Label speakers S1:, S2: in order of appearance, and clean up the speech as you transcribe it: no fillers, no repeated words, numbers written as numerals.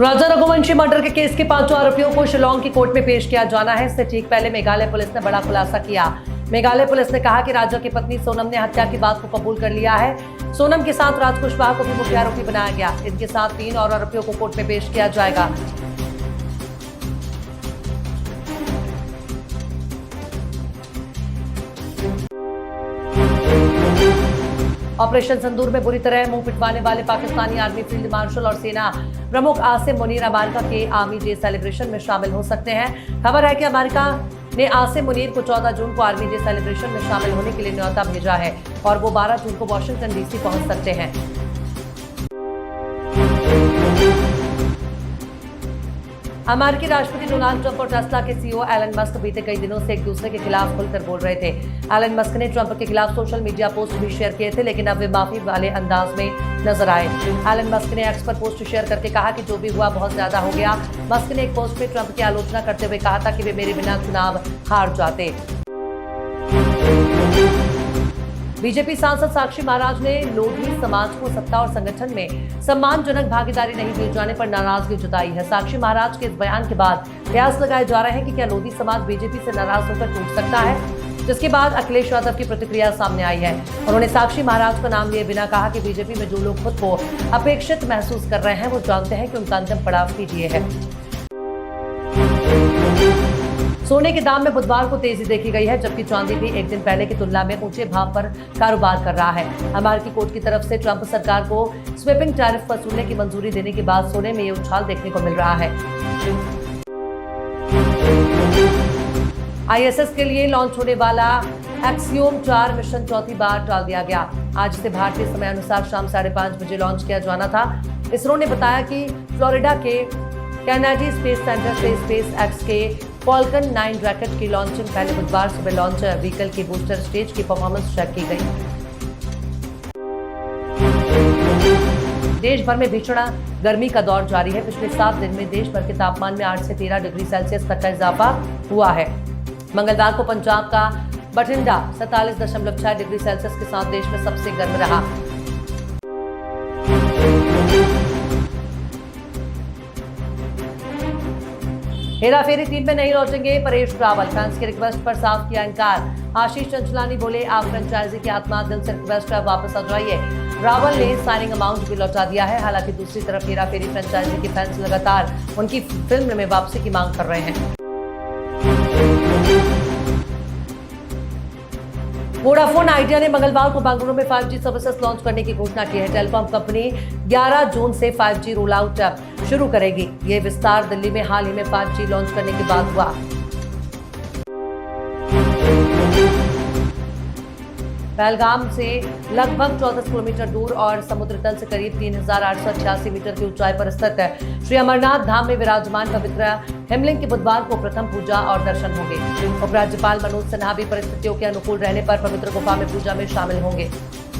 S1: राजा Raghuvanshi murder के case के 5 आरोपियों को शिलांग की कोर्ट में पेश किया जाना है। इससे ठीक पहले मेघालय पुलिस ने बड़ा खुलासा किया। मेघालय पुलिस ने कहा कि राजा की पत्नी सोनम ने हत्या की बात को कबूल कर लिया है। सोनम के साथ राज कुशवाहा को भी मुख्य आरोपी बनाया गया। इनके साथ 3 और आरोपियों को कोर्ट में पेश किया जाएगा। ऑपरेशन संदूर में बुरी तरह मुंह पिटवाने वाले पाकिस्तानी आर्मी फील्ड मार्शल और सेना प्रमुख आसिम मुनीर अमेरिका के आर्मी डे सेलिब्रेशन में शामिल हो सकते हैं। खबर है कि अमेरिका ने आसिम मुनीर को 14 जून को आर्मी डे सेलिब्रेशन में शामिल होने के लिए न्योता भेजा है और वो 12 जून को वाशिंगटन डीसी पहुंच सकते हैं। अमेरिकी राष्ट्रपति डोनाल्ड ट्रंप और टेस्ला के सीईओ एलन मस्क बीते कई दिनों से एक दूसरे के खिलाफ खुलकर बोल रहे थे। एलन मस्क ने ट्रंप के खिलाफ सोशल मीडिया पोस्ट भी शेयर किए थे, लेकिन अब वे माफी वाले अंदाज में नजर आए। एलन मस्क ने एक्स पर पोस्ट शेयर करके कहा कि जो भी हुआ बहुत ज्यादा हो गया। मस्क ने एक पोस्ट में ट्रंप की आलोचना करते हुए कहा था कि वे मेरे बिना चुनाव हार जाते। बीजेपी सांसद साक्षी महाराज ने लोधी समाज को सत्ता और संगठन में सम्मानजनक भागीदारी नहीं दिए जाने पर नाराजगी जताई है। साक्षी महाराज के इस बयान के बाद कयास लगाए जा रहे हैं कि क्या लोधी समाज बीजेपी से नाराज होकर टूट सकता है, जिसके बाद अखिलेश यादव की प्रतिक्रिया सामने आई है। उन्होंने साक्षी महाराज का नाम लिए बिना कहा कि बीजेपी में जो लोग खुद को अपेक्षित महसूस कर रहे हैं वो जानते हैं कि उनका अंतिम पड़ाव कीजिए है। सोने के दाम में बुधवार को तेजी देखी गई है, जबकि चांदी भी एक दिन पहले की तुलना में ऊंचे भाव पर कारोबार कर रहा है। अमेरिकी कोर्ट की तरफ से ट्रंप सरकार को स्वीपिंग टैरिफ वसूलने की मंजूरी देने के बाद सोने में ये उछाल देखने को मिल रहा है। आईएसएस के लिए लॉन्च होने वाला एक्सियोम 4 मिशन चौथी बार टाल दिया गया। आज से भारतीय समय अनुसार शाम 5:30 बजे लॉन्च किया जाना था। इसरो ने बताया कि फ्लोरिडा के कैनेडी स्पेस सेंटर से स्पेस एक्स के फॉल्कन 9 रॉकेट की लॉन्चिंग पहले बुधवार सुबह लॉन्च व्हीकल की बूस्टर स्टेज की परफॉर्मेंस चेक की गई। देश भर में भीषण गर्मी का दौर जारी है। पिछले 7 दिन में देश भर के तापमान में 8 से 13 डिग्री सेल्सियस तक का इजाफा हुआ है। मंगलवार को पंजाब का बठिंडा 47.6 डिग्री सेल्सियस के साथ देश में सबसे गर्म रहा। हेराफेरी 3 में नहीं लौटेंगे परेश रावल। फैंस की रिक्वेस्ट पर साफ किया इनकार। आशीष चंचलानी बोले, आप फ्रेंचाइजी की आत्मा, दिल से रिक्वेस्ट है, वापस आ जाइए। रावल ने साइनिंग अमाउंट भी लौटा दिया है। हालांकि दूसरी तरफ हेराफेरी फ्रेंचाइजी के फैंस लगातार उनकी फिल्म में वापसी की मांग कर रहे हैं। वोडाफोन आइडिया ने मंगलवार को बेंगलुरु में 5G सर्विसेज लॉन्च करने की घोषणा की है। टेलीकॉम कंपनी 11 जून से 5G रोल आउट शुरू करेगी। ये विस्तार दिल्ली में हाल ही में 5G लॉन्च करने के बाद हुआ। पहलगाम से लगभग 14 किलोमीटर दूर और समुद्र तल से करीब 3888 मीटर की ऊंचाई पर स्थित है श्री अमरनाथ धाम में विराजमान पवित्र हिमलिंग की बुधवार को प्रथम पूजा और दर्शन होंगे। उपराज्यपाल मनोज सिन्हा भी परिस्थितियों के अनुकूल रहने पर पवित्र गुफा में पूजा में शामिल होंगे।